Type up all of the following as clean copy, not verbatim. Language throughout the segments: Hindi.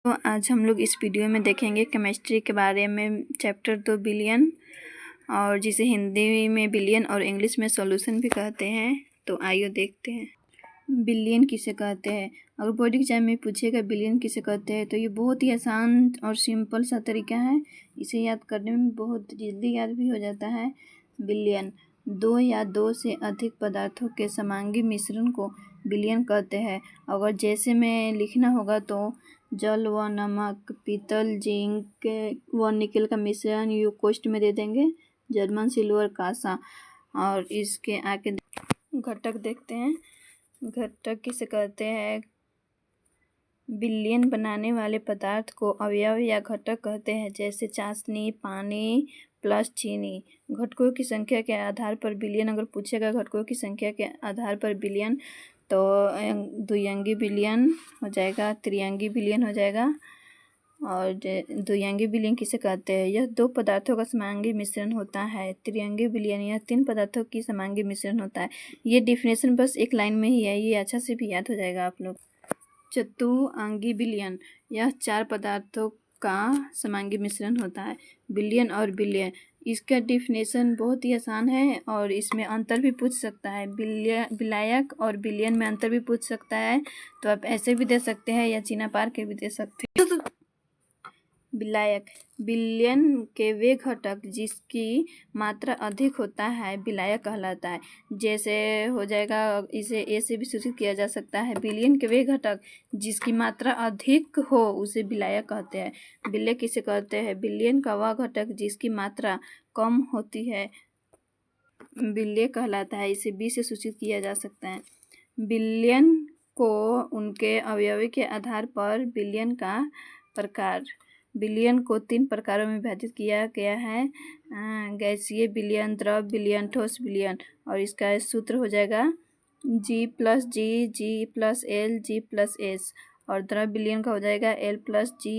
तो आज हम लोग इस वीडियो में देखेंगे केमिस्ट्री के बारे में चैप्टर 2 बिलियन, और जिसे हिंदी में बिलियन और इंग्लिश में सॉल्यूशन भी कहते हैं। तो आइए देखते हैं बिलियन किसे कहते हैं। अगर बोर्ड एग्जाम में पूछेगा बिलियन किसे कहते हैं तो ये बहुत ही आसान और सिंपल सा तरीका है, इसे याद करने में बहुत जल्दी याद भी हो जाता है। बिलियन दो या दो से अधिक पदार्थों के समांगी मिश्रण को बिलियन कहते हैं। अगर जैसे में लिखना होगा तो जल व नमक, पीतल, जिंक व निकेल का मिश्रण यू कोष्ठ में दे देंगे, जर्मन सिल्वर, कांसा। और इसके आगे घटक देखते हैं। घटक किसे कहते हैं? बिलियन बनाने वाले पदार्थ को अवयव या घटक कहते हैं, जैसे चाशनी, पानी प्लस चीनी। घटकों की संख्या के आधार पर बिलियन अगर पूछेगा घटकों की संख्या के आधार पर बिलियन, तो द्विअंगी बिलियन हो जाएगा, त्रिअंगी बिलियन हो जाएगा। और द्विअंगी बिलियन किसे कहते हैं? यह दो पदार्थों का समांगी मिश्रण होता है। त्रिअंगी बिलियन यह तीन पदार्थों की समांगी मिश्रण होता है। ये डिफिनेशन बस एक लाइन में ही है, ये अच्छा से भी याद हो जाएगा आप लोग। चतुअंगी बिलियन यह चार पदार्थों का समांगी मिश्रण होता है। बिलियन और बिलियन, इसका डिफिनेशन बहुत ही आसान है और इसमें अंतर भी पूछ सकता है। विलायक और बिलियन में अंतर भी पूछ सकता है, तो आप ऐसे भी दे सकते हैं या चिन्ह पार के भी दे सकते हैं। विलायक बिलियन के वे घटक जिसकी मात्रा अधिक होता है विलायक कहलाता है। जैसे हो जाएगा, इसे ए से भी सूचित किया जा सकता है। बिलियन के वे घटक जिसकी मात्रा अधिक हो उसे विलायक कहते हैं। विलय किसे कहते हैं? बिलियन का वह घटक जिसकी मात्रा कम होती है विलय कहलाता है। इसे बी से सूचित किया जा सकता है। बिलियन को उनके अवयव के आधार पर बिलियन का प्रकार। बिलियन को तीन प्रकारों में विभाजित किया गया है, गैसीय बिलियन, द्रव बिलियन, ठोस बिलियन। और इसका सूत्र हो जाएगा G + G, G + L, G + S। और द्रव बिलियन का हो जाएगा L + G,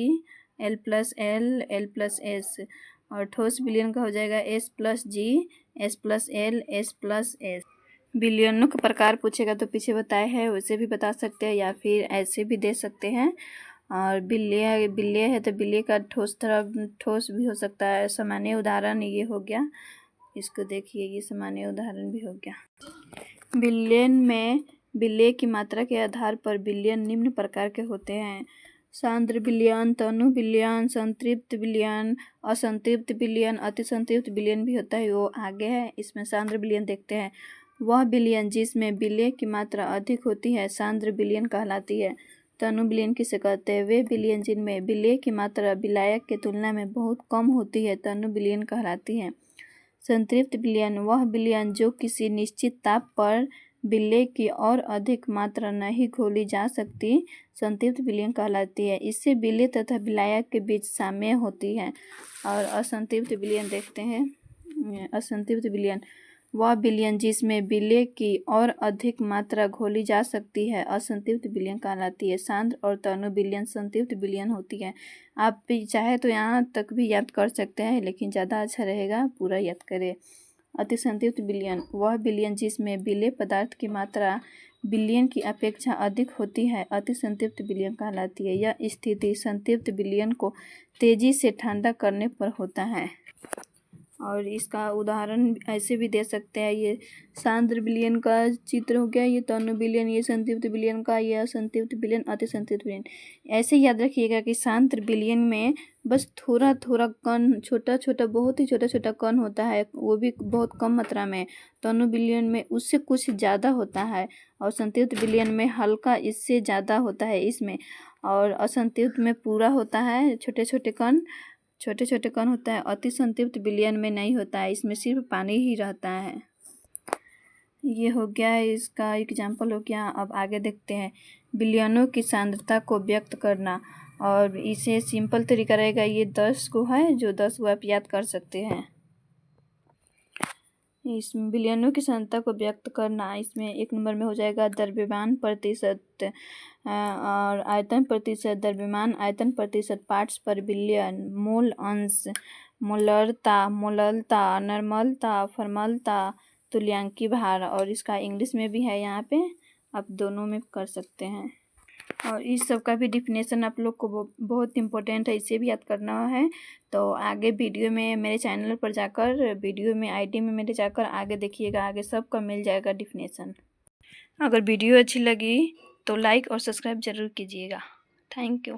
L + L, L + S। और ठोस बिलियन का हो जाएगा S + G, S + L, S + S। बिलियनों का प्रकार पूछेगा तो पीछे बताए हैं उसे भी बता सकते हैं या फिर ऐसे भी दे सकते हैं। और बिल्य है तो बिल्य का ठोस भी हो सकता है। सामान्य उदाहरण ये हो गया, इसको देखिए, ये सामान्य उदाहरण भी हो गया। बिलियन में बिल्य की मात्रा के आधार पर बिलियन निम्न प्रकार के होते हैं: सांद्र बिलियन, तनु बिलियन, संतृप्त बिलियन, असंतृप्त बिलियन, अतिसंतृप्त बिलियन भी होता है, वो आगे है। इसमें सांद्र बिलियन देखते हैं। वह बिलियन जिसमें बिल्य की मात्रा अधिक होती है सांद्र बिलियन कहलाती है। तनु बिलियन किसे कहते हैं? वे बिलियन जिनमें बिल्य की मात्रा विलायक के तुलना में बहुत कम होती है तनु बिलियन कहलाती है। संतृप्त बिलियन वह बिलियन जो किसी निश्चित ताप पर बिल्य की और अधिक मात्रा नहीं घोली जा सकती संतृप्त बिलियन कहलाती है। इससे बिल्य तथा विलायक के बीच साम्य होती है। और असंतृप्त बिलियन देखते हैं। असंतृप्त बिलियन वह बिलियन जिसमें बिल्य की और अधिक मात्रा घोली जा सकती है असंतृप्त बिलियन कहलाती है। सांद्र और तनु बिलियन संतृप्त बिलियन होती है। आप भी चाहे तो यहाँ तक भी याद कर सकते हैं, लेकिन ज़्यादा अच्छा रहेगा पूरा याद करें। अतिसंतृप्त बिलियन वह बिलियन जिसमें बिल्य पदार्थ की मात्रा बिलियन की अपेक्षा अधिक होती है अतिसंतृप्त बिलियन कहलाती है। यह स्थिति संतृप्त बिलियन को तेजी से ठंडा करने पर होता है। और इसका उदाहरण ऐसे भी दे सकते हैं। ये सांद्र बिलियन का चित्र हो गया, ये तनु बिलियन, ये संतृप्त बिलियन का, ये असंतृप्त बिलियन, अतिसंतृप्त बिलियन। ऐसे याद रखिएगा कि सांद्र बिलियन में बस थोड़ा थोड़ा कण, छोटा छोटा, बहुत ही छोटा छोटा कण होता है, वो भी बहुत कम मात्रा में। तनु बिलियन में उससे कुछ ज़्यादा होता है और संतृप्त बिलियन में हल्का इससे ज़्यादा होता है इसमें। और असंतृप्त में पूरा होता है, छोटे छोटे कण होता है। अतिसंतृप्त बिलियन में नहीं होता है, इसमें सिर्फ पानी ही रहता है। ये हो गया, इसका एग्जाम्पल हो गया। अब आगे देखते हैं बिलियनों की सांद्रता को व्यक्त करना। और इसे सिंपल तरीका रहेगा, ये 10 को है, जो 10 को आप याद कर सकते हैं। इस बिलियनों की सांद्रता को व्यक्त करना, इसमें 1 नंबर में हो जाएगा द्रव्यमान प्रतिशत और आयतन प्रतिशत, द्रव्यमान आयतन प्रतिशत, पार्ट्स पर बिलियन, मूल अंश, मोललता, नॉर्मलता, फॉर्मलता, तुल्यांकी भार। और इसका इंग्लिश में भी है यहाँ पे, आप दोनों में कर सकते हैं। और इस सब का भी डिफिनेशन आप लोग को बहुत इम्पोर्टेंट है, इसे भी याद करना है। तो आगे वीडियो में मेरे चैनल पर जाकर वीडियो में आईडी में मेरे जाकर आगे देखिएगा, आगे सब का मिल जाएगा डिफिनेशन। अगर वीडियो अच्छी लगी तो लाइक और सब्सक्राइब ज़रूर कीजिएगा। Thank you.